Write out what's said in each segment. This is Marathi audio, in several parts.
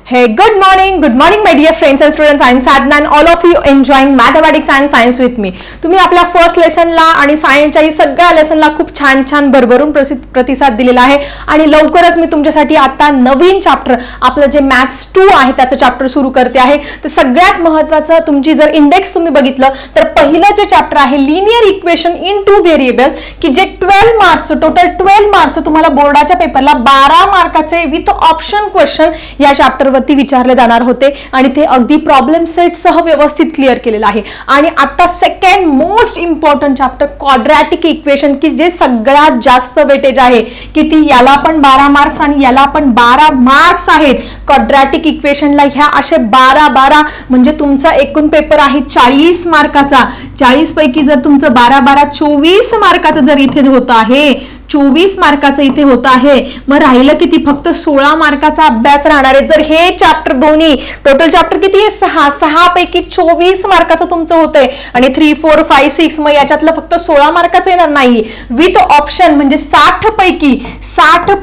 Hey, good morning my dear friends and students. I am Sadhna and all of you enjoying mathematics and science with me. तुम्ही आपल्या फर्स्ट लेसनला आणि सायन्सच्या सगळ्या लेसनला खूप छान भरभरून प्रतिसाद दिलेला आहे आणि लवकरच मी तुमच्यासाठी आता नवीन चॅप्टर आपलं जे मॅथ्स 2 आहे त्याचं चॅप्टर सुरू करते आहे. तर सगळ्यात महत्त्वाचं तुमची जर इंडेक्स तुम्ही बघितलं तर पहिलं जे चॅप्टर आहे linear equation in two variable की जे 12 मार्क्सचं टोटल 12 मार्क्सचं तुम्हाला बोर्डाच्या पेपरला 12 मार्काचे विथ ऑप्शन क्वेश्चन या चॅप्टर वरती विचारले जाणार होते आणि ते अगदी प्रॉब्लेम सेट सह व्यवस्थित क्लिअर केलेलं आहे. आणि आता second most important chapter quadratic equation की जे सगळ्यात जास्त वेटेज आहे किती याला पण 12 मार्क्स आणि याला पण 12 मार्क्स आहेत. क्वाड्रॅटिक इक्वेशनला ह्या असे 12 म्हणजे तुमचा एकूण पेपर आहे 40 मार्काचा. 40 पैकी जर तुमचं 12 24 मार्काचं जर इथे होत आहे 24 मार्काचं इथे होत आहे मग राहिलं किती फक्त 16 मार्काचा अभ्यास राहणार आहे. जर हे चॅप्टर दोन्ही टोटल चॅप्टर किती आहे 6 पैकी 24 मार्काचं तुमचं होतंय आणि 3 4 5 6 मग याच्यातलं फक्त 16 मार्काचं येणार नाही विथ ऑप्शन म्हणजे 60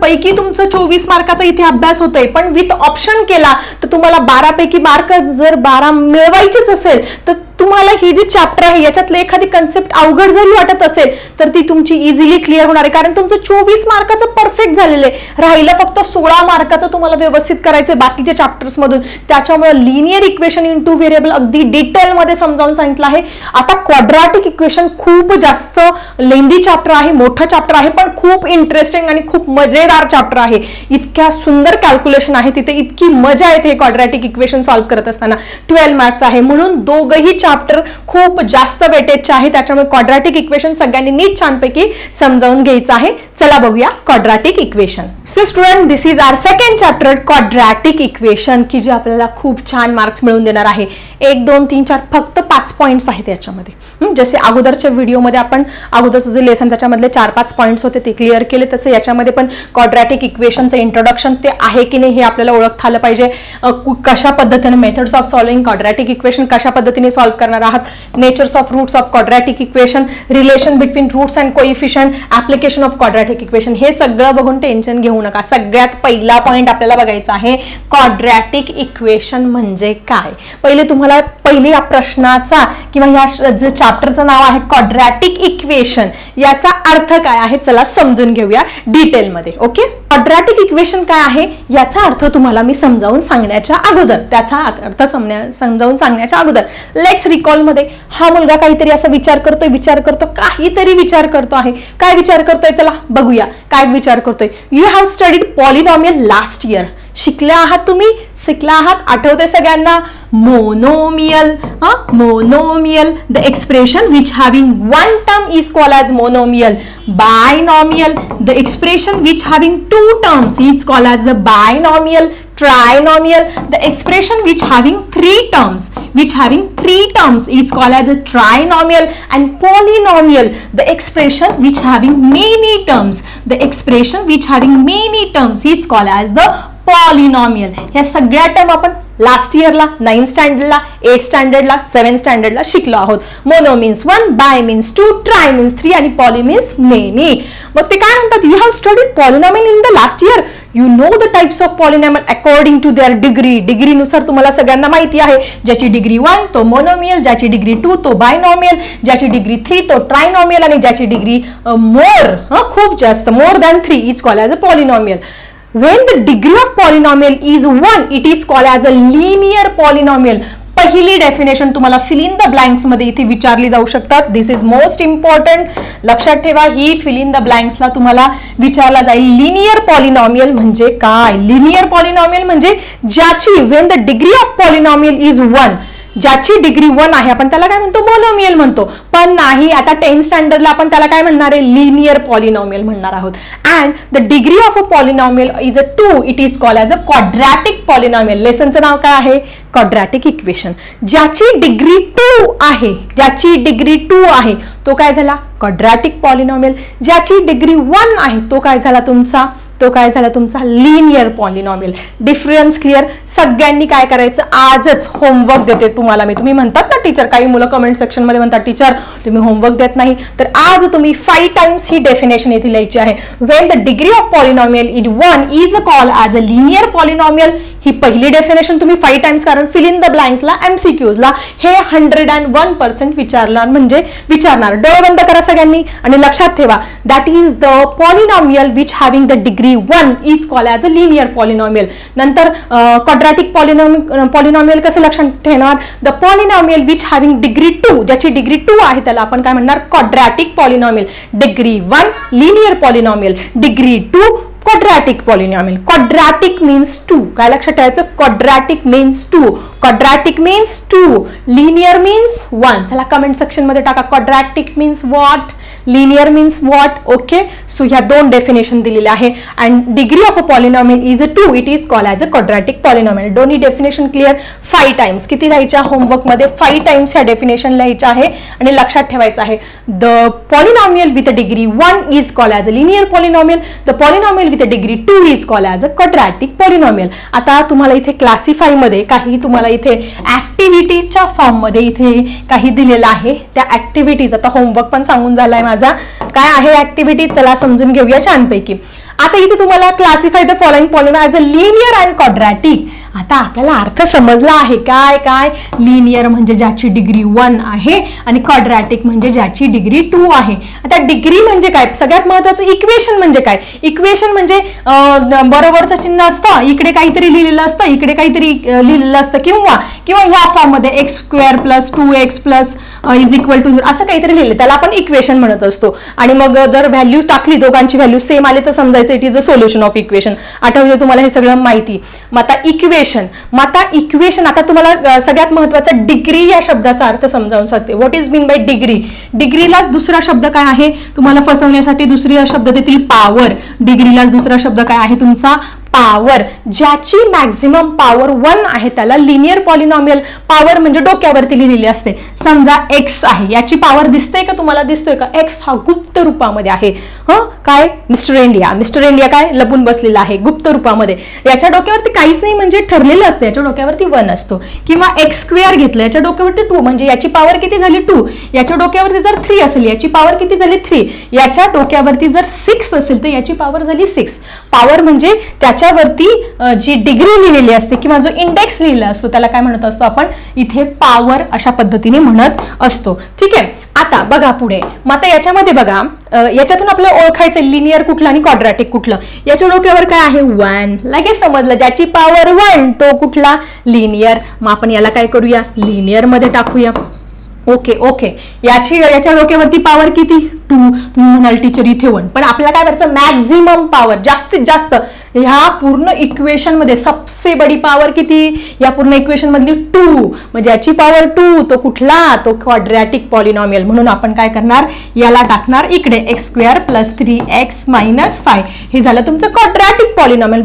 पैकी तुमचं 24 मार्काचा इथे अभ्यास होतोय. पण विथ ऑप्शन केला तर तुम्हाला 12 पैकी मार्क जर 12 मिळवायचेच असेल तर तुम्हाला ही जी चॅप्टर आहे याच्यातले एखादी कन्सेप्ट अवघड जरी वाटत असेल तर ती तुमची इझिली क्लिअर होणार आहे कारण तुमचं 24 मार्काचं परफेक्ट झालेलं आहे. राहिलं फक्त 16 मार्काचं तुम्हाला व्यवस्थित करायचं बाकीच्या चॅप्टर्स मधून. त्याच्यामुळे linear equation in two variable अगदी डिटेल मध्ये समजावून सांगितलं आहे. आता क्वाड्रॅटिक इक्वेशन खूप जास्त लेंदी चॅप्टर आहे, मोठं चॅप्टर आहे पण खूप इंटरेस्टिंग आणि खूप मजेदार चॅप्टर आहे. इतक्या सुंदर कॅल्क्युलेशन आहे तिथे, इतकी मजा येते हे क्वाड्रॅटिक इक्वेशन सॉल्व्ह करत असताना. 12 मार्क्स आहे म्हणून दोघही चॅप्टर खूप जास्त वेटेजचे आहे. त्याच्यामुळे क्वाड्रॅटिक इक्वेशन सगळ्यांनी नीट छानपैकी समजावून घ्यायचं आहे. चला बघूया quadratic equation. So student this is our second chapter quadratic equation की जे आपल्याला खूप छान मार्क्स मिळवून देणार आहे. 1 2 3 4 फक्त 5 पॉइंट्स आहेत याच्यामध्ये. जसे अगोदरच्या व्हिडिओमध्ये आपण अगोदरचं जे लेसन त्याच्यामधले 4-5 पॉइंट्स होते ते क्लिअर केले तसे याच्यामध्ये पण क्वाड्रॅटिक इक्वेशनचं इंट्रोडक्शन ते आहे की नाही हे आपल्याला ओळखता आलं पाहिजे. कशा पद्धतीने methods of solving quadratic equation कशा पद्धतीने सॉल्व्ह करणार आहात, natures of roots of quadratic equation, relation between roots and coefficient, application of quadratic equation हे सगळं बघून टेन्शन घेऊ नका. सगळ्यात पहिला पॉइंट आपल्याला बघायचा आहे क्वाड्रॅटिक इक्वेशन म्हणजे काय. पहिले या प्रश्नाचा किंवा या जे चॅप्टरचं नाव आहे क्वाड्रॅटिक इक्वेशन याचा अर्थ काय आहे चला समजून घेऊया डिटेलमध्ये. ओके, क्वाड्रॅटिक इक्वेशन काय आहे याचा अर्थ तुम्हाला मी समजावून सांगण्याच्या अगोदर लेट्स रिकॉल मध्ये हा मुलगा काहीतरी असा विचार करतो आहे. काय विचार करतोय चला बघूया काय विचार करतोय. You have studied polynomial last year. शिकला आहात आठवते सगळ्यांना monomial. The expression which having one term is called as monomial. Binomial the expression which having 2 terms is called as the binomial. Trinomial the expression which having 3 terms is called as a trinomial. And polynomial the expression which having many terms is called as the polynomial. या सगळ्या टर्म आपण लास्ट इयरला 9th स्टँडर्डला 8th स्टँडर्डला 7th स्टँडर्डला शिकलो आहोत. Mono means 1, bi means 2, tri means 3 आणि पॉली मीन्स मेनी. मग ते काय म्हणतात you have studied polynomial in the last year. You know the types of polynomial according to their degree. डिग्रीनुसार तुम्हाला सगळ्यांना माहिती आहे ज्याची डिग्री 1 तो मोनोमियल, ज्याची डिग्री 2 तो बायनॉमियल, ज्याची डिग्री 3 तो ट्रायनॉमियल आणि ज्याची डिग्री खूप जास्त more than 3 is called as a polynomial. When the degree of polynomial is 1, it is called as a linear polynomial. पहिली डेफिनेशन तुम्हाला फिल इन द ब्लँक्स मध्ये इथे विचारली जाऊ शकतात. दिस इज मोस्ट इम्पॉर्टंट. लक्षात ठेवा ही फिल इन द ब्लँक्सला तुम्हाला विचारला जाईल. लिनियर पॉलिनॉमियल म्हणजे काय. लिनियर पॉलिनॉमियल म्हणजे ज्याची when the degree of polynomial is 1 ज्याची डिग्री 1 आहे आपण त्याला काय म्हणतो मोनोमियल म्हणतो. पण नाही आता 10th स्टँडर्डला आपण त्याला काय म्हणणार आहे लिनियर पॉलिनॉमियल म्हणणार आहोत. And the degree of a polynomial is 2 it is called as a quadratic polynomial. लेसनचं नाव काय आहे क्वाड्रॅटिक इक्वेशन. ज्याची डिग्री 2 आहे तो काय झाला क्वाड्रॅटिक पॉलिनॉमियल. ज्याची डिग्री 1 आहे तो काय झाला तुमचा तो काय झाला तुमचा लिनियर पॉलिनॉमियल. Difference clear. सगळ्यांनी काय करायचं, आजच होमवर्क देते तुम्हाला मी. तुम्ही म्हणतात ना टीचर, काही मुलं कमेंट सेक्शन मध्ये म्हणतात टीचर तुम्ही होमवर्क देत नाही, तर आज तुम्ही 5 टाइम्स ही डेफिनेशन येथे लिहायची आहे. When the degree of polynomial in 1 is called as a linear polynomial. ही पहिली डेफिनेशन तुम्ही 5 टाइम्स, कारण फिल इन द ब्लँक्सला MCQsला हे 101% विचारणार, म्हणजे विचारणार. डोळे बंद करा सगळ्यांनी आणि लक्षात ठेवा, that is the polynomial which having the degree 1 is called as a linear polynomial. नंतर क्वाड्रॅटिक पॉलिनॉमियल कसं लक्षात ठेवणार, the polynomial which having degree 2, ज्याची डिग्री 2 आहे त्याला आपण काय म्हणणार, quadratic polynomial. Degree 1 linear polynomial, degree 2 quadratic polynomial. Quadratic means 2. काय लक्षात ठेवायचं, quadratic means 2. Quadratic means 2. Linear means 1. चला कमेंट सेक्शन मध्ये टाका, quadratic means what, linear means what. Okay, so ह्या 2 डेफिनेशन दिलेले आहे. And degree of a polynomial is 2. It is called as a quadratic polynomial. दोन्ही डेफिनेशन क्लिअर. 5 टाइम्स किती लिहायच्या होमवर्क मध्ये, 5 टाइम्स ह्या डेफिनेशन लिहायच्या आहे आणि लक्षात ठेवायचं आहे, the polynomial with a degree 1 is called as a linear polynomial. The polynomial with a degree 2 is called as a quadratic polynomial. आता तुम्हाला इथे क्लासिफाय मध्ये काही तुम्हाला इथे ऍक्टिव्हिटीच्या फॉर्म मध्ये इथे काही दिलेलं आहे. त्या ऍक्टिव्हिटीज, आता होमवर्क पण सांगून झालाय माझा, काय आहे ऍक्टिव्हिटी चला समजून घेऊया छानपैकी. आता इथे तुम्हाला classify the following polynomial as a linear and quadratic. आता आपल्याला अर्थ समजला आहे, काय काय, लिनियर म्हणजे ज्याची डिग्री 1 आहे आणि क्वाड्रॅटिक म्हणजे ज्याची डिग्री 2 आहे. आता डिग्री म्हणजे काय, सगळ्यात महत्त्वाचं इक्वेशन म्हणजे काय. इक्वेशन म्हणजे बरोबरचं चिन्ह असतं, इकडे काहीतरी लिहिलेलं असतं, इकडे काहीतरी लिहिलेलं असतं, किंवा ह्या फॉर्म मध्ये x² + 2x = असं काहीतरी लिहिलं, त्याला आपण इक्वेशन म्हणत असतो. आणि मग जर व्हॅल्यू टाकली, दोघांची व्हॅल्यू सेम आले तर समजायचं it is a solution of equation. आठवते तुम्हाला हे सगळं माहिती. मग आता इक्वेशन, आता तुम्हाला सगळ्यात महत्त्वाचा डिग्री या शब्दाचा अर्थ समजावून सांगते. What is mean by degree. डिग्रीलाच दुसरा शब्द काय आहे, तुम्हाला फसवण्यासाठी दुसरा शब्द देतील पॉवर. डिग्रीलाच दुसरा शब्द काय आहे तुमचा, पॉवर. ज्याची मॅक्झिमम पॉवर 1 आहे त्याला लिनियर पॉलिनॉमियल. पॉवर म्हणजे डोक्यावरती लिहिलेली असते. समजा x आहे, याची पॉवर दिसते का तुम्हाला, दिसतोय का, x हा गुप्त रूपामध्ये आहे. काय, मिस्टर इंडिया काय लपून बसलेला आहे गुप्त रूपामध्ये. याच्या डोक्यावरती काहीच नाही म्हणजे ठरलेलं असतं, याच्या डोक्यावरती 1 असतो. किंवा x² घेतलं, याच्या डोक्यावरती 2 म्हणजे याची पॉवर किती झाली 2. याच्या डोक्यावरती जर 3 असेल, याची पॉवर किती झाली 3. याच्या डोक्यावरती जर 6 असेल तर याची पॉवर झाली 6. पॉवर म्हणजे त्याच्यावरती जी डिग्री लिहिलेली असते किंवा जो इंडेक्स लिहिलेला असतो त्याला काय म्हणत असतो आपण, इथे पॉवर अशा पद्धतीने म्हणत असतो. ठीक आहे. आता बघा पुढे, मग आता याच्यामध्ये बघा, याच्यातून आपल्याला ओळखायचं लिनियर कुठलं आणि क्वाड्रॅटिक कुठलं. याच्या डोक्यावर काय आहे 1, लगेच समजलं, ज्याची पॉवर 1 तो कुठला, लिनियर. मग आपण याला काय करूया, लिनियर मध्ये टाकूया. ओके, याच्या डोक्यावरती पॉवर किती 2. तुम्ही म्हणाल टीचर इथे 1, पण आपल्याला काय करायचं, मॅक्झिमम पॉवर, जास्तीत जास्त ह्या पूर्ण इक्वेशन मध्ये सबसे बडी पॉवर किती, या पूर्ण इक्वेशन मधली 2. म्हणजे याची पॉवर 2 तो कुठला, तो क्वाड्रॅटिक पॉलिनॉमियल. म्हणून आपण काय करणार, याला टाकणार इकडे x² + 3x - 5. हे झालं तुमचं क्वाड्रॅटिक पॉलिनॉमियल.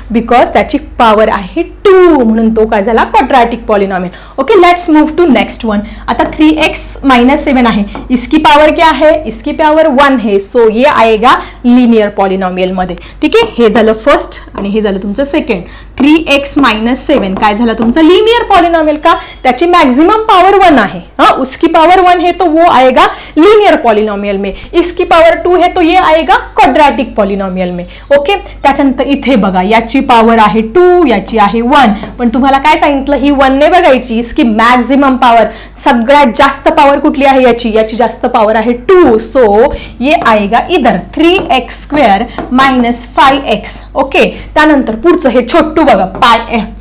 बिकॉज त्याची पॉवर आहे 2, म्हणून तो काय झाला quadratic polynomial. Okay, let's move to next one. आता 3x - 7 आहे, इसकी पावर क्या है, इसकी पावर 1 है, सो ये आएगा लिनियर पॉलिनॉमियल मध्ये. ठीक आहे, हे झालं फर्स्ट आणि हे झालं तुमचं सेकंड. 3x - 7 काय झालं तुमचं लिनियर पॉलिनॉमियल का, त्याची मॅक्सिमम पावर 1 आहे. उसकी पावर 1 है तो वो आएगा लिनियर पॉलिनॉमियल में. इसकी पावर 2 है तो ये आएगा क्वाड्रॅटिक पॉलिनॉमियल में. ओके, त्याच्यानंतर इथे बघा, याची पावर आहे 2, याची आहे 1, पण तुम्हाला काय सांगितलं, ही 1 ने बघायची. इसकी मॅक्सिमम पावर, सगळ्यात जास्त पावर कुठली आहे याची जास्त पावर आहे 2, सो ये आएगा इधर 3x² - 5x. ओके, त्यानंतर पुढचं हे छोटू बघा,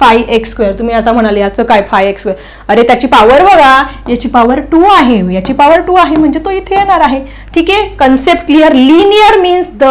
5x². तुम्ही आता म्हणाले याचं काय 5x², अरे त्याची पावर बघा, याची पावर 2 आहे, याची पावर 2 आहे म्हणजे तो इथे येणार आहे. ठीक आहे, concept clear. Linear means the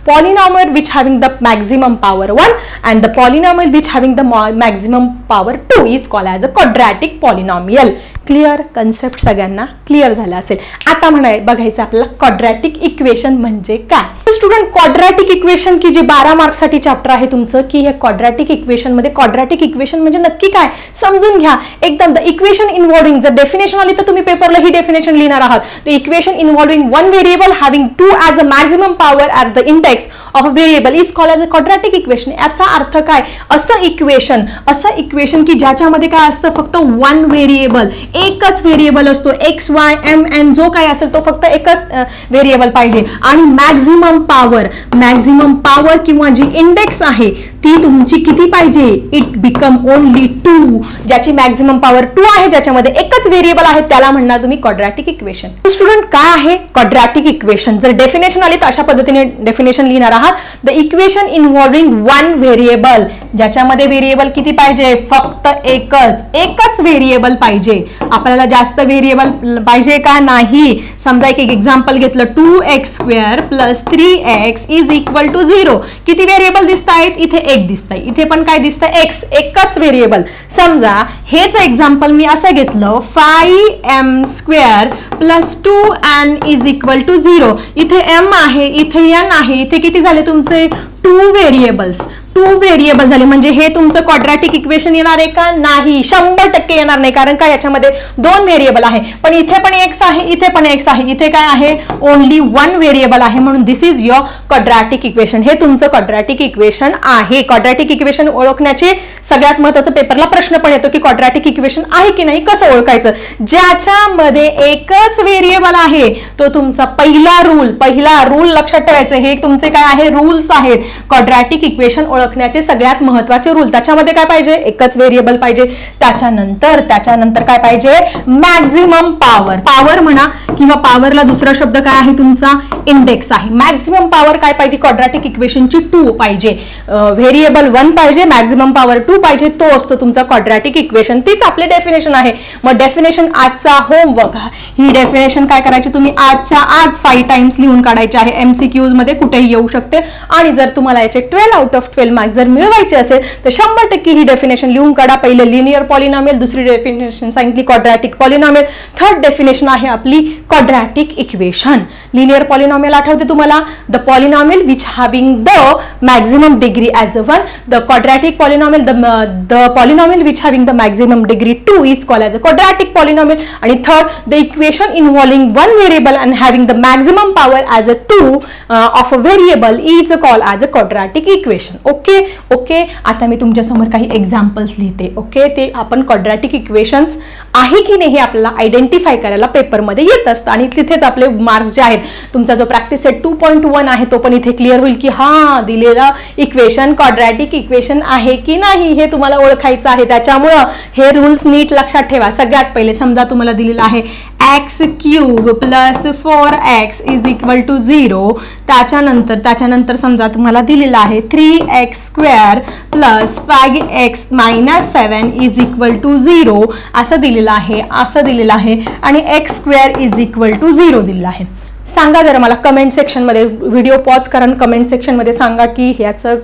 polynomial which having the maximum power 1 and the polynomial which having the maximum power 2 is called as a quadratic polynomial. Clear, concept सगळ्यांना क्लिअर झाला असेल. आता बघायचं आपल्याला क्वाड्रॅटिक इक्वेशन म्हणजे काय. स्टुडंट, क्वाड्रॅटिक इक्वेशन की जे 12 मार्क्ससाठी चॅप्टर आहे तुमचं, की हे क्वाड्रॅटिक इक्वेशन मध्ये, क्वाड्रॅटिक इक्वेशन म्हणजे नक्की काय समजून घ्या. एकदम द इक्वेशन इन्व्हॉल्विंग, जर डेफिनेशन आली तर तुम्ही पेपरला ही डेफिनेशन लिहिणार आहात. The equation involving one variable having 2 as a maximum power at the index of a variable is called as a quadratic equation. याचा अर्थ काय? असं इक्वेशन की ज्याच्यामध्ये काय असतं, फक्त वन व्हेरिएबल, एकच व्हेरिएबल असतो, एक्स वाय एम एन जो काय असेल तो फक्त एकच व्हेरिएबल पाहिजे, आणि मॅक्झिमम पॉवर किंवा जी इंडेक्स आहे ती तुमची किती पाहिजे, इट बिकम ओनली 2, ज्याची मॅक्झिमम पॉवर 2 आहे, ज्याच्यामध्ये एकच व्हेरिएबल आहे, त्याला म्हणणार तुम्ही क्वाड्रॅटिक इक्वेशन. स्टुडंट काय आहे क्वाड्रॅटिक इक्वेशन? जर डेफिनेशन आली तर अशा पद्धतीने डेफिनेशन लिहिणार आहात. The equation involving one variable, ज्याच्यामध्ये व्हेरिएबल किती पाहिजे, फक्त एकच व्हेरिएबल पाहिजे. आपल्याला जास्त व्हेरिएबल पाहिजे का? नाही. समजा एक एक्झाम्पल घेतलं, 2x² + 3x = 0. किती व्हेरिएबल दिसत आहेत? इथे एक दिसतंय, इथे पण काय दिसतंय, x, एकच व्हेरिएबल. समजा हेच एक्झाम्पल मी असं घेतलं, 5m² + 2n = 0. इथे m आहे, इथे n आहे, इथे किती झाले तुमचे 2 व्हेरिएबल्स झाले. म्हणजे हे तुमचं क्वाड्रॅटिक इक्वेशन येणार आहे का? नाही, 100% येणार नाही. कारण काय, याच्यामध्ये 2 व्हेरिएबल आहे, पण इथे पण x आहे, इथे पण x आहे, इथे काय आहे, ओनली 1 व्हेरिएबल आहे. म्हणून दिस इज युअर क्वाड्रॅटिक इक्वेशन. हे तुमचं क्वाड्रॅटिक इक्वेशन आहे. क्वाड्रॅटिक इक्वेशन ओळखण्याचे सगळ्यात महत्त्वाचा पेपरला प्रश्न पण येतो की क्वाड्रॅटिक इक्वेशन आहे की नाही, कसं ओळखायचं? ज्याच्यामध्ये एकच व्हेरिएबल आहे तो तुमचा पहिला रूल लक्षात ठेवायचं. हे तुमचे काय आहे, रूल्स आहेत क्वाड्रॅटिक इक्वेशन ओळखण्याचे सगळ्यात महत्त्वाचे रूल. त्याच्यामध्ये काय पाहिजे, एकच व्हेरिएबल पाहिजे. त्याच्यानंतर काय पाहिजे, मॅक्झिमम पॉवर म्हणा, किंवा पॉवरला दुसरा शब्द काय आहे तुमचा, इंडेक्स आहे. मॅक्झिमम पॉवर काय पाहिजे, क्वाड्रॅटिक इक्वेशनची 2 पाहिजे. व्हेरिएबल 1 पाहिजे, मॅक्झिमम पॉवर 2 पाहिजे, तो असतो तुमचा क्वाड्रॅटिक इक्वेशन. तीच आपली डेफिनेशन आहे. मग डेफिनेशन आजचा होमवर्क, ही डेफिनेशन काय करायची, तुम्ही आजच्या आज 5 टाइम्स लिहून काढायचे आहे. MCQs मध्ये कुठेही येऊ शकते. आणि जर तुम्हाला याचे 12 आउट ऑफ 12 मार्क्स जर मिळवायचे असेल तर 100% ही डेफिनेशन लिहून काढा. पहिले लिनियर पॉलिनॉमियल, दुसरी डेफिनेशन सांगितली क्वाड्रॅटिक पॉलिनॉमियल, थर्ड डेफिनेशन आहे आपली क्वाड्रॅटिक इक्वेशन. लिनियर पॉलिनॉमियल आठवते तुम्हाला, the polynomial which having the maximum degree as a 1, the quadratic polynomial the polynomial which having the maximum degree 2 is called as a quadratic polynomial. आणि third, the equation involving one variable and having the maximum power as a 2 of a variable is called as a quadratic equation. Okay. आता मी तुमच्या समोर काही एक्झाम्पल्स लिहिते. ओके, ते आपण क्वाड्रॅटिक इक्वेशन्स आहे की नाही हे आपल्याला आयडेंटिफाय करायला पेपरमध्ये येत असतं. आणि तिथेच आपले मार्क्स जे आहेत, तुमचा जो प्रॅक्टिस सेट 2.1 आहे तो पण इथे क्लिअर होईल की हा दिलेला इक्वेशन क्वाड्रॅटिक इक्वेशन आहे की नाही हे तुम्हाला ओळखायचं आहे. त्याच्यामुळं हे रूल्स नीट लक्षात ठेवा. सगळ्यात पहिले समजा तुम्हाला दिलेलं आहे x³ + 4x = 0. त्याच्यानंतर समजा तुम्हाला दिलेलं आहे 3x² + 5x - 7 = 0 असं दिलेलं आहे आणि x² = 0 दिलेलं आहे. सांगा जरा मला कमेंट सेक्शन मध्ये, व्हिडिओ पॉज करा, कमेंट सेक्शन मध्ये सांगा की ह्याचं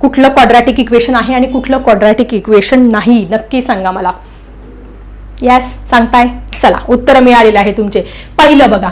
कुठलं क्वाड्रॅटिक इक्वेशन आहे आणि कुठलं क्वाड्रॅटिक इक्वेशन नाही. नक्की सांगा मला. यस, सांगताय. चला, उत्तर मिळालेलं आहे तुमचे. पहिलं बघा,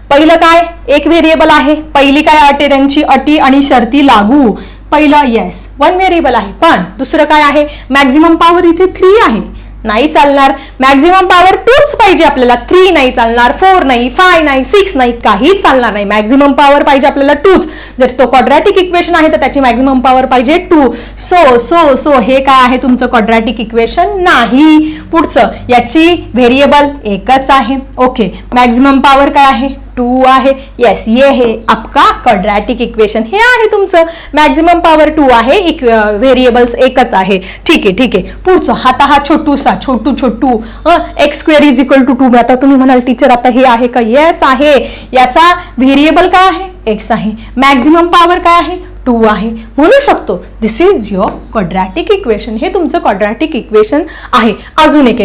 पहिलं काय, एक व्हेरिएबल आहे. पहिली काय अट, त्यांची अटी आणि शर्ती लागू. पहिलं येस, 1 व्हेरिएबल आहे. पण दुसरं काय आहे, मॅक्झिमम पॉवर इथे 3 आहे, नाही चालणार. मॅक्झिमम पॉवर 2च पाहिजे आपल्याला, 3 नाही चालणार, 4 नाही, 5 नाही, 6 नाही, काहीच चालणार नाही. मॅक्झिमम पॉवर पाहिजे आपल्याला 2च. जर तो क्वाड्रॅटिक इक्वेशन आहे तर त्याची मॅक्झिमम पॉवर पाहिजे 2. सो हे काय आहे तुमचं क्वाड्रॅटिक इक्वेशन नाही. पुढचं, याची व्हेरिएबल एकच आहे. ओके, मॅक्झिमम पॉवर काय आहे, 2 आहे. येस, ये है आपका क्वाड्रॅटिक इक्वेशन. हे आहे तुमचं मॅक्झिमम पॉवर 2 आहे, व्हेरिएबल्स एकच आहे. ठीक आहे. पुढचं, हा छोटू x² = 2. आता तुम्ही म्हणाल टीचर आता हे आहे का? येस आहे. याचा व्हेरिएबल काय आहे, x आहे. मॅक्झिमम पॉवर काय आहे, 2 आहे. म्हणू शकतो दिस इज युअर क्वाड्रॅटिक इक्वेशन. हे तुमचं क्वाड्रॅटिक इक्वेशन आहे. अजून एक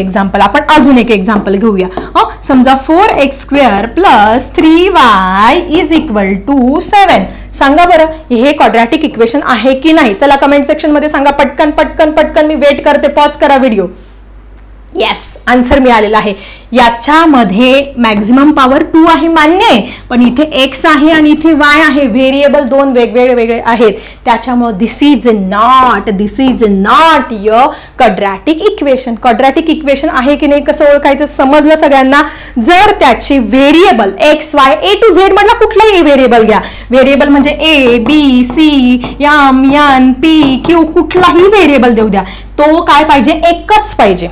एक्झाम्पल घेऊया. समजा 4x² + 3y = 7. सांगा बरं हे क्वाड्रॅटिक इक्वेशन आहे की नाही. चला कमेंट सेक्शन मध्ये सांगा पटकन. मी वेट करते. पॉज करा व्हिडिओ. येस आन्सर मिळालेला आहे. याच्यामध्ये मॅक्झिमम पॉवर 2 आहे मान्य आहे, पण इथे x आहे आणि इथे y आहे, व्हेरिएबल दोन वेगवेगळे आहेत. त्याच्यामुळे this is not your quadratic equation. Quadratic equation आहे की नाही कसं ओळखायचं समजलं सगळ्यांना. जर त्याची variable x y a to z म्हटलं कुठलाही व्हेरिएबल घ्या, व्हेरिएबल म्हणजे a b c m n p q कुठलाही व्हेरिएबल देऊ द्या, तो काय पाहिजे एकच पाहिजे.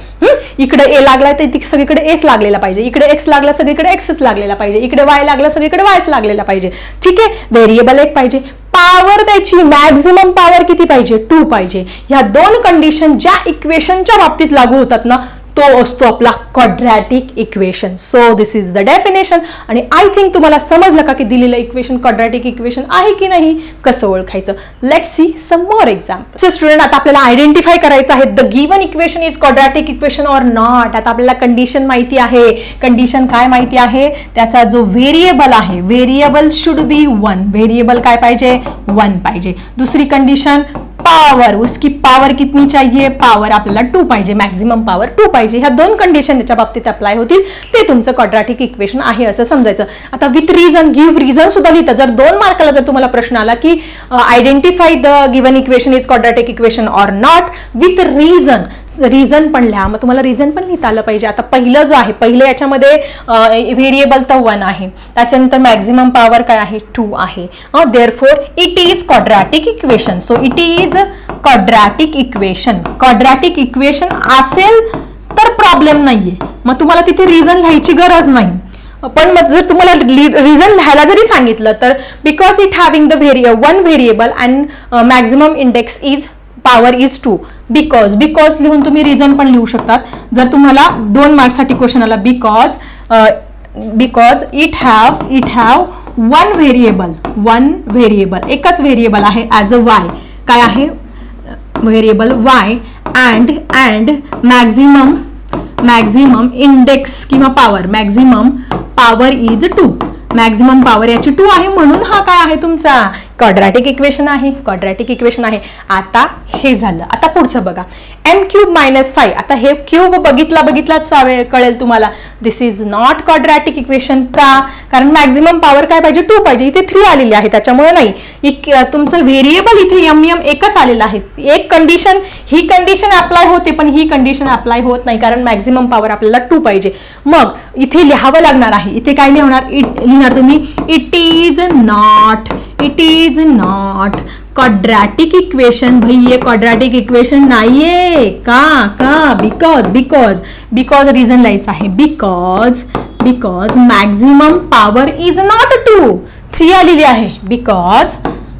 इकडे a लागलाय तर सगळीकडे एस लागलेला पाहिजे, इकडे x लागला सगळीकडे एक्सच लागलेला पाहिजे, इकडे y लागला सगळीकडे वायच लागलेला पाहिजे. ठीक आहे, व्हेरिएबल एक पाहिजे. पॉवर त्याची मॅक्झिमम पॉवर किती पाहिजे 2 पाहिजे. ह्या दोन कंडिशन ज्या इक्वेशनच्या बाबतीत लागू होतात ना तो असतो आपला quadratic equation. So this is the definition. आणि आय थिंक तुम्हाला समजलं का की दिलेलं इक्वेशन क्वाड्रॅटिक इक्वेशन आहे की नाही कसं ओळखायचं. Let's see some more example. So student आता आपल्याला आयडेंटिफाय करायचं आहे the given equation is quadratic equation or not. आता आपल्याला कंडिशन माहिती आहे. कंडिशन काय माहिती आहे, त्याचा जो व्हेरिएबल आहे व्हेरिएबल शुड बी 1. व्हेरिएबल काय पाहिजे 1 पाहिजे. दुसरी कंडिशन पावर, उसकी पावर कितनी चाहिए, पावर आपल्याला 2 पाहिजे, मॅक्झिमम पावर 2 पाहिजे. ह्या दोन कंडिशन त्याच्या बाबतीत अप्लाय होतील, ते तुमचं क्वाड्रॅटिक इक्वेशन आहे असं समजायचं. आता विथ रिझन, गिव्ह रिझन सुद्धा लिहितं. जर 2 मार्काला जर तुम्हाला प्रश्न आला की identify the given equation is quadratic equation or not with reason, reason पण लिहा. मग तुम्हाला रिझन पण लिहिता आलं पाहिजे. आता पहिलं जो आहे, पहिले याच्यामध्ये व्हेरिएबल तर 1 आहे, त्याच्यानंतर मॅक्झिमम पॉवर काय आहे 2 आहे. Therefore it is quadratic equation. So it is quadratic equation. Quadratic equation असेल तर प्रॉब्लेम नाहीये, मग तुम्हाला तिथे रिझन लिहायची गरज नाही. पण मग जर तुम्हाला रिझन लिहायला जरी सांगितलं तर because it having the one variable and maximum index is power is 2. Because लिहून तुम्ही रिझन पण लिहू शकतात. जर तुम्हाला 2 मार्क्ससाठी क्वेश्चन आला because it have one variable एकच व्हेरिएबल आहे ॲज अ वाय. काय आहे variable Y and maximum index किंवा पॉवर, maximum power is 2. Maximum power याची 2 आहे म्हणून हा काय आहे तुमचा क्वाड्रॅटिक इक्वेशन आहे. क्वाड्रॅटिक इक्वेशन आहे. आता हे झालं. आता पुढचं बघा m³ - 5. आता हे क्यूब बघितलाच कळेल तुम्हाला. दिस इज नॉट क्वाड्रॅटिक इक्वेशन. का, कारण मॅक्झिमम पॉवर काय पाहिजे 2 पाहिजे, इथे 3 आलेली आहे त्याच्यामुळे नाही. तुमचं व्हेरिएबल इथे m एकच आलेलं आहे. एक कंडिशन, ही कंडिशन अप्लाय होते पण ही कंडिशन अप्लाय होत नाही कारण मॅक्झिमम पॉवर आपल्याला 2 पाहिजे. मग इथे लिहावं लागणार आहे. इथे काय लिहिणार तुम्ही it is not quadratic equation. भाई ये क्वाड्रॅटिक इक्वेशन नाहीये. का बिकॉज रिझन लिहायचं आहे. Because maximum power is not 2. 3 आलेली आहे. बिकॉज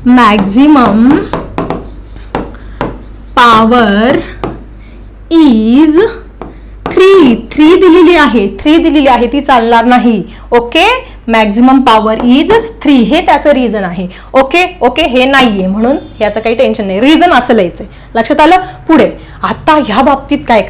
मॅक्झिमम पॉवर इज 3 दिलेली आहे ती चालणार नाही. ओके, मॅक्झिमम पॉवर इज 3 हे त्याचं रिझन आहे. ओके हे नाहीये म्हणून याचं काही टेन्शन नाही. रिझन असं लिहायचंय. लक्षात आलं. पुढे आता ह्या बाबतीत काय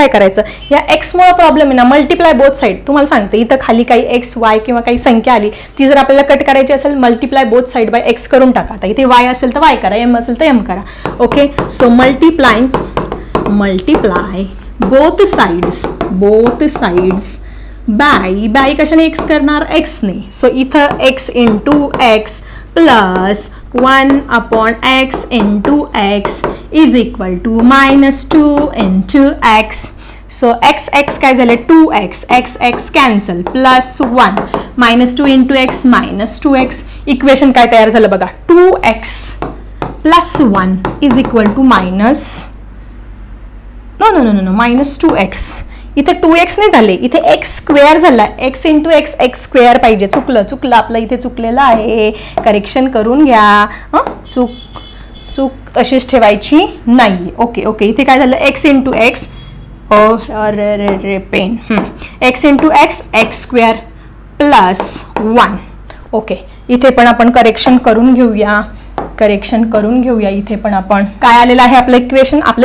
करायचं, या एक्स मुळे प्रॉब्लेम आहे ना, मल्टिप्लाय बोथ साईड. तुम्हाला सांगते इथं खाली काही एक्स वाय किंवा काही संख्या आली ती जर आपल्याला कट करायची असेल multiply both side by x करून टाका. आता इथे वाय असेल तर वाय करा, एम असेल तर एम करा. Okay, so multiply both sides by कशाने एक्स करणार एक्स ने. सो इथं x into x plus 1/x into x is equal to -2 into x. So x काय झालं 2x, x cancel plus 1 -2 into x -2x. Equation काय तयार झालं बघा 2x plus 1 is equal to -2x. इथे 2x नाही झाले, इथे x स्क्वेअर झाला. x इंटू एक्स स्क्वेअर पाहिजे. चुकलं आपलं इथे चुकलेलं आहे. करेक्शन करून घ्या. चूक तशीच ठेवायची नाही. ओके इथे काय झालं x इंटू एक्स पेन x into x square plus 1. Okay, इथे पण आपण करेक्शन करून घेऊया. इथे पण आपण काय आलेलं आहे आपलं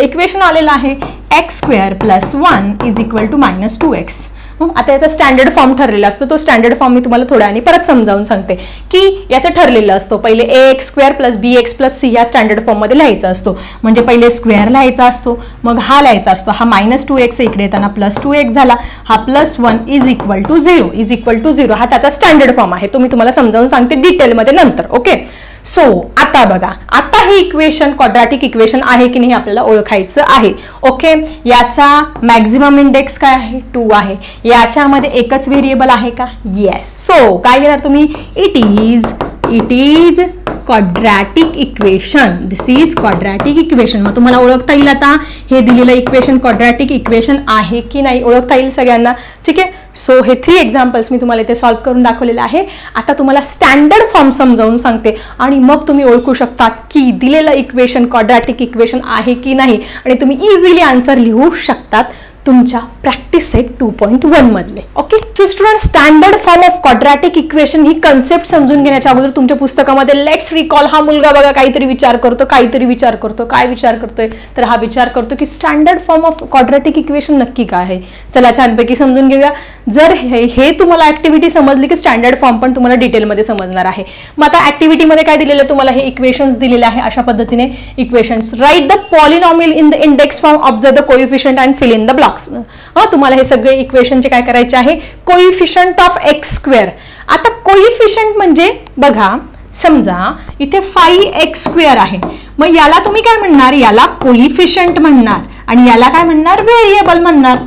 इक्वेशन आलेलं आहे x square plus 1 is equal to -2x. आता याचा स्टँडर्ड फॉर्म ठरलेला असतो, तो स्टँडर्ड फॉर्म मी तुम्हाला थोड्या आणि परत समजावून सांगते की याचं ठरलेलं असतो. पहिले ax² + bx + c या स्टँडर्ड फॉर्म मध्ये लिहायचा असतो. म्हणजे पहिले स्क्वेअर लिहायचा असतो, मग हा लिहायचा असतो, हा -2x इकडे येताना +2x झाला, हा +1 = 0 हा त्याचा स्टँडर्ड फॉर्म आहे. तो मी तुम्हाला समजावून सांगते डिटेलमध्ये नंतर. ओके, सो आता बघा, आता हे इक्वेशन क्वाड्रॅटिक इक्वेशन आहे की नाही आपल्याला ओळखायचं आहे. ओके, याचा मॅक्झिमम इंडेक्स काय आहे? 2 आहे. याच्यामध्ये एकच व्हेरिएबल आहे का? येस. सो काय घेणार तुम्ही? It is quadratic equation. This is quadratic equation. मग तुम्हाला ओळखता येईल आता हे दिलेलं इक्वेशन क्वाड्रॅटिक इक्वेशन आहे की नाही, ओळखता येईल सगळ्यांना. ठीक आहे, सो हे 3 एक्झाम्पल्स मी तुम्हाला इथे सॉल्व्ह करून दाखवलेले आहे. आता तुम्हाला स्टँडर्ड फॉर्म समजावून सांगते आणि मग तुम्ही ओळखू शकतात की दिलेलं इक्वेशन क्वाड्रॅटिक इक्वेशन आहे की नाही आणि तुम्ही इझिली आन्सर लिहू शकतात तुमच्या प्रॅक्टिस सेट 2.1 मधले. Okay, so student, standard form of quadratic equation he concept समजून घेण्याच्या अगोदर तुमच्या पुस्तकामध्ये लेट्स रिकॉल, हा मुलगा बघा काहीतरी विचार करतो. काय विचार करतोय? तर हा विचार करतो की standard form of quadratic equation नक्की काय आहे. चला छानपैकी समजून घेऊया. जर हे तुम्हाला ऍक्टिव्हिटी समजली की स्टँडर्ड फॉर्म पण तुम्हाला डिटेलमध्ये समजणार आहे. मग आता ऍक्टिव्हिटीमध्ये काय दिलेलं तुम्हाला? हे इक्वेशन्स दिलेले आहे अशा पद्धतीने. Equations, write the polynomial in the index form, observe the coefficient and fill in the blocks. तुम्हाला हे सगळे इक्वेशनचे काय करायचे आहे? Coefficient of x². आता कोएफिशियंट म्हणजे बघा, समजा इथे 5x² आहे, मग याला तुम्ही काय म्हणणार? याला कोएफिशियंट म्हणणार आणि याला काय म्हणणार? व्हेरिएबल म्हणणार.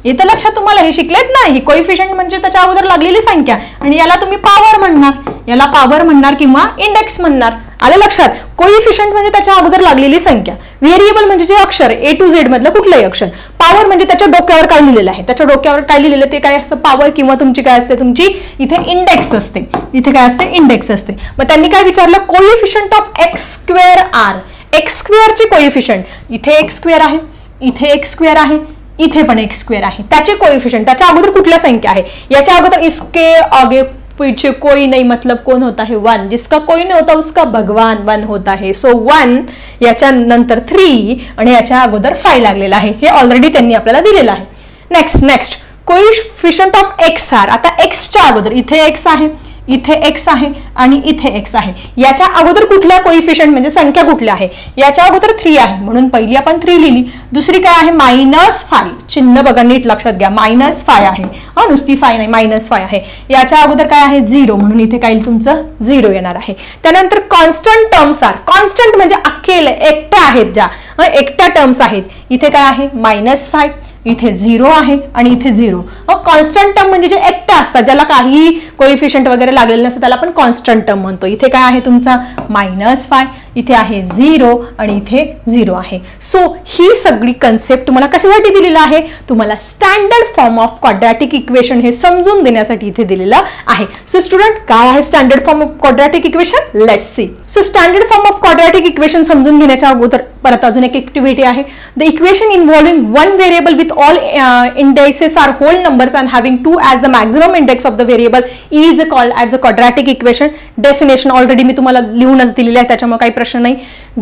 इथं लक्षात तुम्हाला हे शिकलेत ना, ही कोएफिशियंट म्हणजे त्याच्या अगोदर लागलेली संख्या आणि याला तुम्ही पॉवर म्हणणार, याला पॉवर म्हणणार किंवा इंडेक्स म्हणणार. आलं लक्षात? कोएफिशियंट म्हणजे त्याच्या अगोदर लागलेली संख्या, व्हेरिएबल म्हणजे जे अक्षर A to Z मधलं कुठलंही अक्षर, पॉवर म्हणजे त्याच्या डोक्यावर काय लिहिलेलं आहे, त्याच्या डोक्यावर काय लिहिलेलं ते काय असतं? पॉवर किंवा तुमची काय असते? तुमची इथे इंडेक्स असते. इथे काय असते? इंडेक्स असते. मग त्यांनी काय विचारलं? Coefficient of x²r. x² चे कोएफिशियंट, इथे x² आहे, इथे x² आहे, इथे पण x² आहे. त्याचे कोएफिशियंट, त्याच्या अगोदर कुठल्या संख्या आहे? याच्या अगोदर इसके आगे पीछे कोई नहीं, मतलब कौन होता है? 1. जिसका कोई नहीं होता उसका भगवान 1 होता है. सो 1, याच्या नंतर 3 आणि याच्या अगोदर 5 लागलेला आहे. हे ऑलरेडी त्यांनी आपल्याला दिलेलं आहे. Next coefficient of XR. आता x च्या अगोदर इथे x आहे, इथे x आहे आणि इथे x आहे. याच्या अगोदर कुठल्या कोएफिशियंट म्हणजे संख्या कुठल्या आहे? याच्या अगोदर 3 आहे म्हणून पहिली आपण 3 लिहिली. दुसरी काय आहे? -5. चिन्ह बघा नीट लक्षात घ्या, -5 आहे. नुसती 5 नाही, -5 आहे. याच्या अगोदर काय आहे? 0 म्हणून इथे काय तुमचं 0 येणार आहे. त्यानंतर कॉन्स्टंट टर्म्स आर. कॉन्स्टंट म्हणजे अख्खे एकट्या आहेत, ज्या एकट्या टर्म्स आहेत. इथे काय आहे? -5, इथे 0 आहे आणि इथे 0. कॉन्स्टंट टर्म म्हणजे जे एकट्या असतात, ज्याला काही कोएफिशियंट वगैरे लागलेलं नसतं त्याला आपण कॉन्स्टंट टर्म म्हणतो. इथे काय आहे तुमचा? -5, इथे आहे 0 आणि इथे 0 आहे. सो ही सगळी कन्सेप्ट तुम्हाला कशासाठी दिलेलं आहे? तुम्हाला standard form of quadratic equation हे समजून देण्यासाठी इथे दिलेलं आहे. सो स्टुडंट, काय आहे standard form of quadratic equation? Let's see. So standard form of quadratic equation समजून घेण्याच्या अगोदर परत अजून एक ऍक्टिव्हिटी आहे. The equation involving one variable with all indices are whole numbers and having 2 as the maximum index of the variable is called as a quadratic equation. Definition already मी तुम्हाला लिहूनच दिलेली आहे, त्याच्यामुळे काही प्रश्न नाही.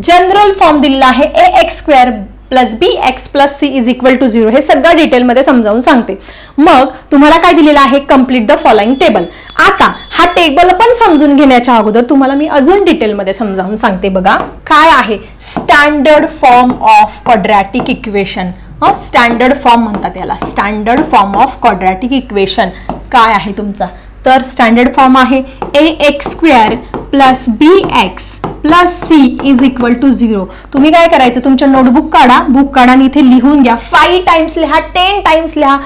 जनरल फॉर्म दिलेला आहे ax² + bx + c = 0. हे सगळं डिटेलमध्ये समजावून सांगते. मग तुम्हाला काय दिलेलं आहे? Complete the following table. आता हा टेबल पण समजून घेण्याच्या अगोदर तुम्हाला मी अजून डिटेलमध्ये समजावून सांगते. बघा काय आहे standard form of quadratic equation. Standard form म्हणतात याला, standard form of quadratic equation काय आहे तुमचा? तर स्टँडर्ड फॉर्म आहे ax² + bx + c = 0. तुम्ही काय करायचं? तुमच्या नोटबुक काढा, बुक काढा आणि इथे लिहून घ्या. 5 टाइम्स लिहा, 10 टाइम्स लिहा,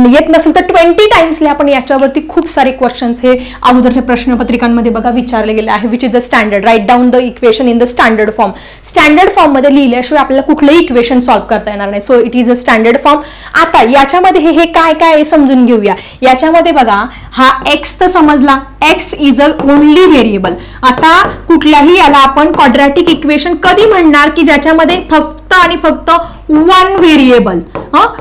येत नसेल तर 20 टाइम्स लिहा. पण याच्यावरती खूप सारे क्वेश्चन्स हे अगोदरच्या प्रश्नपत्रिकांमध्ये बघा विचारले गेले आहे. Which is the standard? Write down the equation in the standard form. Standard form मध्ये लिहिल्याशिवाय आपल्याला कुठलंही इक्वेशन सॉल्व्ह करता येणार नाही. So it is a standard form. आता याच्यामध्ये हे काय काय समजून घेऊया. याच्यामध्ये बघा हा x तर समजला, x is a only variable. आता कुठल्याही याला आपण क्वाड्रॅटिक इक्वेशन कधी म्हणणार की ज्याच्यामध्ये फक्त आणि फक्त 1 व्हेरिएबल,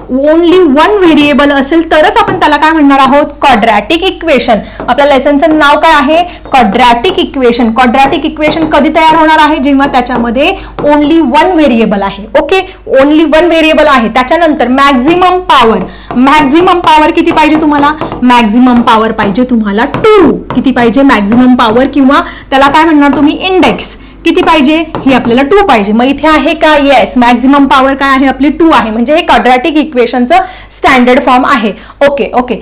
ओनली वन व्हेरिएबल असेल तरच आपण त्याला काय म्हणणार आहोत, क्वाड्रॅटिक इक्वेशन. आपल्या लेसनचं नाव काय आहे, क्वाड्रॅटिक इक्वेशन. क्वाड्रॅटिक इक्वेशन कधी तयार होणार आहे, जेव्हा त्याच्यामध्ये ओनली वन व्हेरिएबल आहे. ओके, ओनली वन व्हेरिएबल आहे. त्याच्यानंतर मॅक्झिमम पॉवर. मॅक्झिमम पॉवर किती पाहिजे तुम्हाला, मॅक्झिमम पॉवर पाहिजे तुम्हाला 2. किती पाहिजे, मॅक्झिमम पॉवर किंवा त्याला काय म्हणणार तुम्ही, इंडेक्स किती पाहिजे, ही आपल्याला 2 पाहिजे. मग इथे आहे का, येस, मॅक्झिमम पॉवर काय आहे आपली 2 आहे. म्हणजे हे क्वाड्रॅटिक इक्वेशनचं स्टँडर्ड फॉर्म आहे. ओके ओके,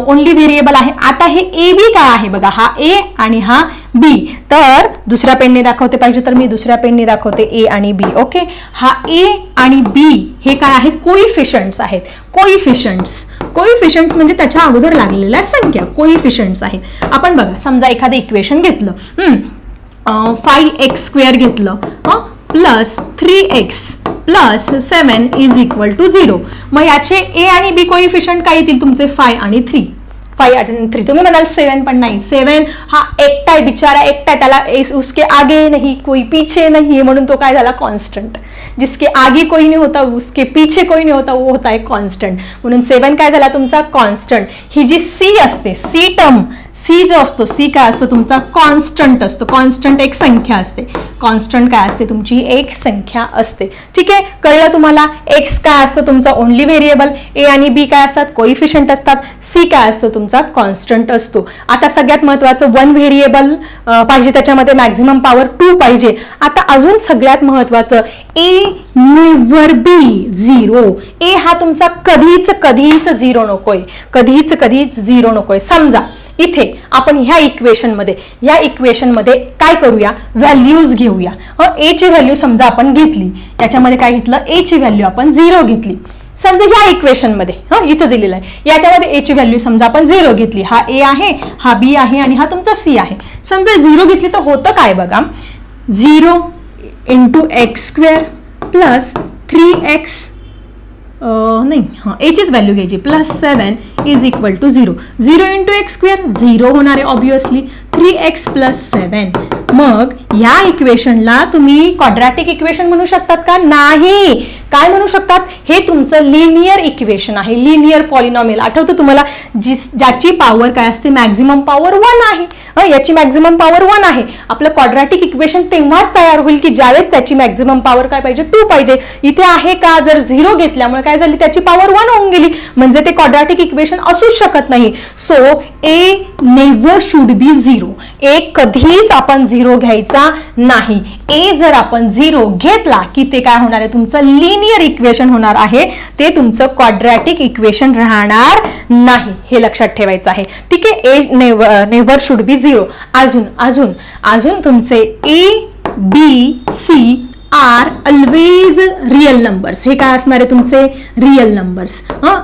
ओनली व्हेरिएबल आहे. आता हे ए बी काय आहे बघा, हा ए आणि हा बी. तर दुसऱ्या पेनने दाखवते पाहिजे तर मी दुसऱ्या पेनने दाखवते ए आणि बी. ओके, हा ए आणि बी हे काय आहे, कोइफिशियंट्स आहेत. कोइफिशियंट्स म्हणजे त्याच्या अगोदर लागलेल्या संख्या कोइफिशियंट्स आहेत. आपण बघा, समजा एखादं इक्वेशन घेतलं, 5x² घेतलं plus 3x plus 7 is equal to 0. मग याचे ए आणि बी कोइफिशियंट काय येतील तुमचे, 5 आणि 3. 5 आणि 3. तुम्ही म्हणाल 7 पण नाही, 7 हा एकटा आहे, बिचारा एकटा, त्याला उसके आगे नहीं कोई पीछे नहीं है, म्हणून तो काय झाला, कॉन्स्टंट. जिसके आगे कोई नहीं होता उसके पीछे कोई नहीं होता वो होता है कॉन्स्टंट. म्हणून 7 काय झाला तुमचा, कॉन्स्टंट. ही जी सी असते, सी टर्म, सी जो असतो, सी काय असतो तुमचा, कॉन्स्टंट असतो. कॉन्स्टंट एक संख्या असते. कॉन्स्टंट काय असते तुमची, एक संख्या असते. ठीक आहे, कळलं तुम्हाला. एक्स काय असतो तुमचा, ओनली व्हेरिएबल. ए आणि बी काय असतात, कोइफिशियंट असतात. सी काय असतो तुमचा, कॉन्स्टंट असतो. आता सगळ्यात महत्वाचं, वन व्हेरिएबल पाहिजे, त्याच्यामध्ये मॅक्झिमम पॉवर 2 पाहिजे. आता अजून सगळ्यात महत्वाचं, ए नेव्हर बी 0. ए हा तुमचा कधीच 0 नकोय, 0 नकोय. समजा इथे आपण ह्या इक्वेशनमध्ये काय करूया, व्हॅल्यूज घेऊया. ए ची व्हॅल्यू समजा आपण घेतली, याच्यामध्ये काय घेतलं, ए ची व्हॅल्यू आपण 0 घेतली. समजा ह्या इक्वेशनमध्ये इथं दिलेलं आहे, याच्यामध्ये ए ची व्हॅल्यू समजा आपण 0 घेतली. हा ए आहे, हा बी आहे आणि हा तुमचा सी आहे. समजा 0 घेतली तर होतं काय बघा, 0 × x² प्लस 3x नाही, ए चीच व्हॅल्यू घ्यायची, plus 7 is equal to 0. 0 × x² 0 होणार आहे ऑब्विसली. 3x plus 7. मग या इक्वेशनला तुम्ही क्वाड्रॅटिक इक्वेशन म्हणू शकतात का, नाही. काय म्हणू शकतात, हे तुमचं लिनियर इक्वेशन आहे, लिनियर पॉलिनॉमियल. आठवतं तुम्हाला, ज्याची पॉवर काय असते, मॅक्झिमम पॉवर 1 आहे. याची मॅक्झिमम पॉवर 1 आहे. आपलं क्वाड्रॅटिक इक्वेशन तेव्हाच तयार होईल की ज्यावेळेस त्याची मॅक्झिमम पॉवर काय पाहिजे, 2 पाहिजे. इथे आहे का, जर 0 घेतल्यामुळे काय झाली, त्याची पॉवर 1 होऊन गेली, म्हणजे ते क्वाड्रॅटिक इक्वेशन असूच शकत नाही. So A never should be 0. ए कधीच आपण 0 घ्यायचा नाही. ए जर आपण 0 घेतला की ते काय होणार आहे, तुमचं लिनियर इक्वेशन होणार आहे, ते तुमचं क्वाड्रॅटिक इक्वेशन राहणार नाही. हे लक्षात ठेवायचं आहे. ठीक आहे, ए नेव्हर शुड बी 0. अजून तुमचे A B C are always real numbers. हे काय असणार आहे तुमचे, real numbers.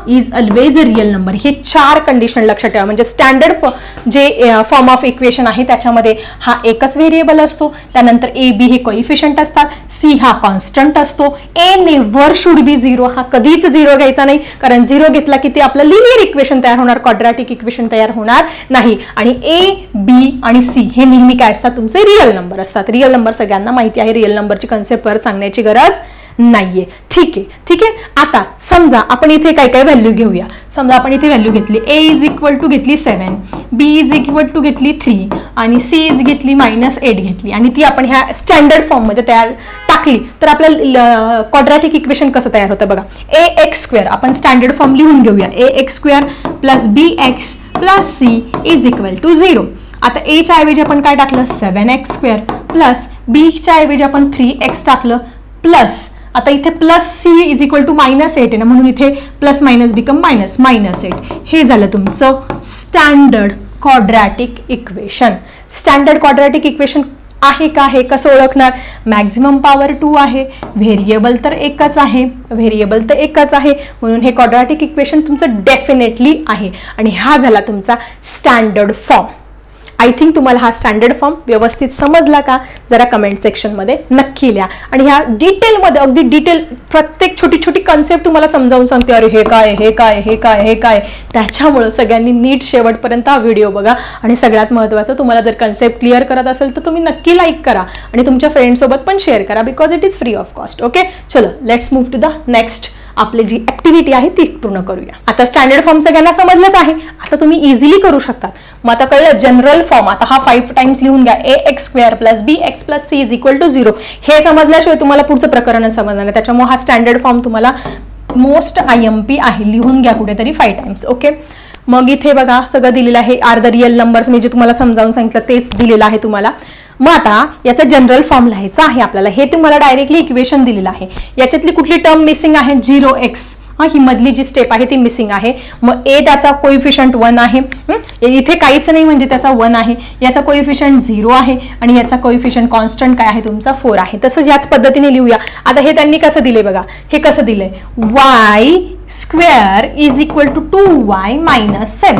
Is always real number. हे 4 कंडिशन लक्षात ठेवा. म्हणजे स्टँडर्ड जे फॉर्म ऑफ इक्वेशन आहे त्याच्यामध्ये हा एकच व्हेरिएबल असतो. त्यानंतर ए बी हे कोइफिशियंट असतात. सी हा कॉन्स्टंट असतो. ए नेव्हर शुड बी 0. हा कधीच 0 घ्यायचा नाही, कारण 0 घेतला की ते आपलं लिनियर इक्वेशन तयार होणार, क्वाड्रॅटिक इक्वेशन तयार होणार नाही. आणि ए बी आणि सी हे नेहमी काय असतात, तुमचे रियल नंबर असतात. रियल नंबर सगळ्यांना माहिती आहे, रियल नंबरची कन्सेप्ट परत सांगण्याची गरज नाहीये. ठीक आहे. आता समजा आपण इथे काय काय व्हॅल्यू घेऊया. समजा आपण इथे व्हॅल्यू घेतली, ए इज इक्वल टू घेतली 7, बी इज इक्वल टू घेतली 3 आणि सी इज घेतली -8 घेतली आणि ती आपण ह्या स्टँडर्ड फॉर्म मध्ये टाकली तर आपल्याला क्वाड्रॅटिक इक्वेशन कसं तयार होतं बघा. ax² आपण स्टँडर्ड फॉर्म लिहून घेऊया. ax² plus bx plus c is equal to 0. आता a च्या ऐवजी आपण काय टाकलं, 7x² प्लस b च्या ऐवजी आपण 3x टाकलं प्लस, आता इथे plus c is equal to -8 आहे ना, म्हणून इथे प्लस मायनस बिकम -8. हे झालं तुमचं standard quadratic equation. Standard quadratic equation आहे का, हे कसं ओळखणार, मॅक्झिमम पॉवर 2 आहे, व्हेरिएबल तर एकच आहे, म्हणून हे क्वाड्रॅटिक इक्वेशन तुमचं डेफिनेटली आहे. आणि हा झाला तुमचा स्टँडर्ड फॉर्म. आय थिंक तुम्हाला हा स्टँडर्ड फॉर्म व्यवस्थित समजला का, जरा कमेंट सेक्शनमध्ये नक्की लिहा. आणि ह्या डिटेलमध्ये अगदी डिटेल प्रत्येक छोटी छोटी कन्सेप्ट तुम्हाला समजावून सांगते, अरे हे काय, त्याच्यामुळं सगळ्यांनी नीट शेवटपर्यंत हा व्हिडिओ बघा. आणि सगळ्यात महत्त्वाचं, तुम्हाला जर कन्सेप्ट क्लिअर करत असेल तर तुम्ही नक्की लाईक करा आणि तुमच्या फ्रेंड्ससोबत पण शेअर करा, because it is free of cost. Okay, चलो let's move to the next आपली जी ऍक्टिव्हिटी आहे ती पूर्ण करूया. आता स्टँडर्ड फॉर्म सगळ्यांना समजलंच आहे. आता तुम्ही इझिली करू शकता. मग आता कळलं जनरल फॉर्म. आता हा 5 टाइम्स लिहून घ्या. ax² + bx + c = 0. हे समजल्याशिवाय तुम्हाला पुढचं प्रकरण समजणार नाही. त्याच्यामुळे हा स्टँडर्ड फॉर्म तुम्हाला मोस्ट IMP आहे. लिहून घ्या कुठेतरी 5 टाइम्स. ओके. मग इथे बघा सगळं दिलेलं आहे. आर द रिअल नंबर्स मी जे तुम्हाला समजावून सांगितलं तेच दिलेलं आहे तुम्हाला. मग आता याचा जनरल फॉर्म लिहायचा आहे आपल्याला. हे तुम्हाला डायरेक्टली इक्वेशन दिलेलं आहे. याच्यातली कुठली टर्म मिसिंग आहे? 0x. ही मधली जी स्टेप आहे ती मिसिंग आहे. मग ए त्याचा कोइफिशियंट 1 आहे. इथे काहीच नाही म्हणजे त्याचा 1 आहे. याचा कोइफिशियंट 0 आहे आणि याचा कोइफिशियंट कॉन्स्टंट काय आहे तुमचा 4 आहे. तसंच याच पद्धतीने लिहूया. आता हे त्यांनी कसं दिले बघा. हे कसं दिलंय? y² = 2y - 7.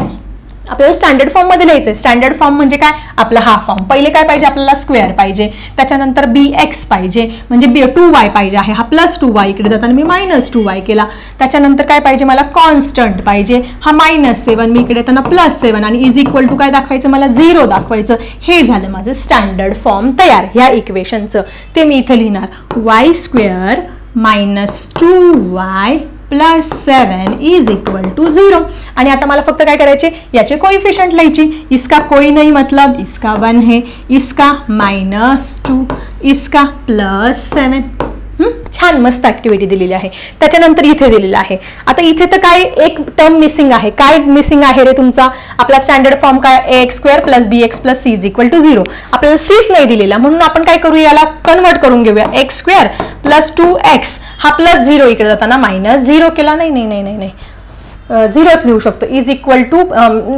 आपल्याला स्टँडर्ड फॉर्म मध्ये लिहायचंय. स्टँडर्ड फॉर्म म्हणजे काय? आपला हा फॉर्म. पहिले काय पाहिजे आपल्याला? स्क्वेअर पाहिजे. त्याच्यानंतर bx पाहिजे म्हणजे 2y पाहिजे आहे. हा +2y इकडे जाताना मी -2y केला. त्याच्यानंतर काय पाहिजे मला? कॉन्स्टंट पाहिजे. हा -7 मी इकडे येताना +7 आणि = काय दाखवायचं मला? 0 दाखवायचं. हे झालं माझं स्टँडर्ड फॉर्म तयार ह्या इक्वेशनचं. ते मी इथे लिहिणार y² - 2y + 7 = 0. आणि आता मला फक्त काय करायचे? याचे कोइफिशियंट लिहायची. इसका कोई नहीं मतलब इसका 1 है, इसका -2, इसका +7. छान मस्त ऍक्टिव्हिटी दिलेली आहे. त्याच्यानंतर इथे दिलेलं आहे. आता इथे तर काय एक टर्म मिसिंग आहे. काय मिसिंग आहे रे तुमचा? आपला स्टँडर्ड फॉर्म काय? ax² + bx + c = 0. आपल्याला c's नाही दिलेला म्हणून आपण काय करू? याला कन्वर्ट करून घेऊया. x² + 2x हा +0 इकडे जाताना -0 केला. नाही 0च लिहू शकतो.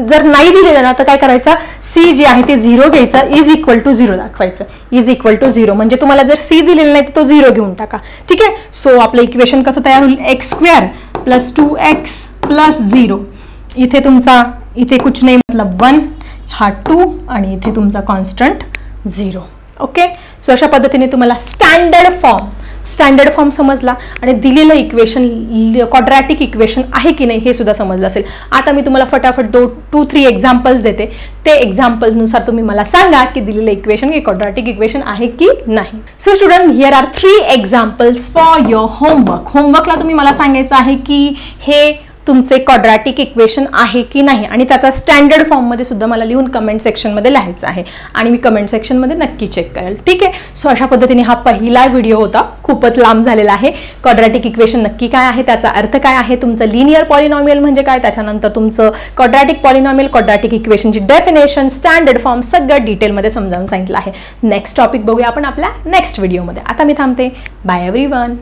जर नाही दिलेलं ना तर काय करायचं? c जे आहे ते 0 घ्यायचं. =0 दाखवायचं. =0 म्हणजे तुम्हाला जर c दिलेलं नाही तर तो 0 घेऊन टाका. ठीक आहे. सो आपलं इक्वेशन कसं तयार होईल? x² + 2x + 0. इथे तुमचा इथे कुछ नाही मतलब 1, हा 2 आणि इथे तुमचा कॉन्स्टंट 0. ओके. सो अशा पद्धतीने तुम्हाला स्टँडर्ड फॉर्म समजला आणि दिलेलं इक्वेशन क्वाड्रॅटिक इक्वेशन आहे की नाही हे सुद्धा समजलं असेल. आता मी तुम्हाला फटाफट 2-3 एक्झाम्पल्स देते. ते एक्झाम्पल्सनुसार तुम्ही मला सांगा की दिलेलं इक्वेशन हे क्वाड्रॅटिक इक्वेशन आहे की नाही. So student, here are 3 examples for your homework. होमवर्कला तुम्ही मला सांगायचं आहे की हे तुमचे क्वाड्रॅटिक इक्वेशन आहे की नाही आणि त्याचा स्टँडर्ड फॉर्ममध्ये सुद्धा मला लिहून कमेंट सेक्शनमध्ये लिहायचं आहे आणि मी कमेंट सेक्शनमध्ये नक्की चेक करेल. ठीक आहे. सो अशा पद्धतीने हा पहिला व्हिडिओ होता. खूपच लांब झालेला आहे. क्वाड्रॅटिक इक्वेशन नक्की काय आहे, त्याचा अर्थ काय आहे, तुमचं लिनियर पॉलिनॉमियल म्हणजे काय, त्याच्यानंतर तुमचं क्वाड्रॅटिक पॉलिनॉमियल, क्वाड्रॅटिक इक्वेशनची डेफिनेशन, स्टँडर्ड फॉर्म सगळं डिटेलमध्ये समजावून सांगितलं आहे. नेक्स्ट टॉपिक बघूया आपण आपल्या नेक्स्ट व्हिडिओमध्ये. आता मी थांबते. Bye everyone.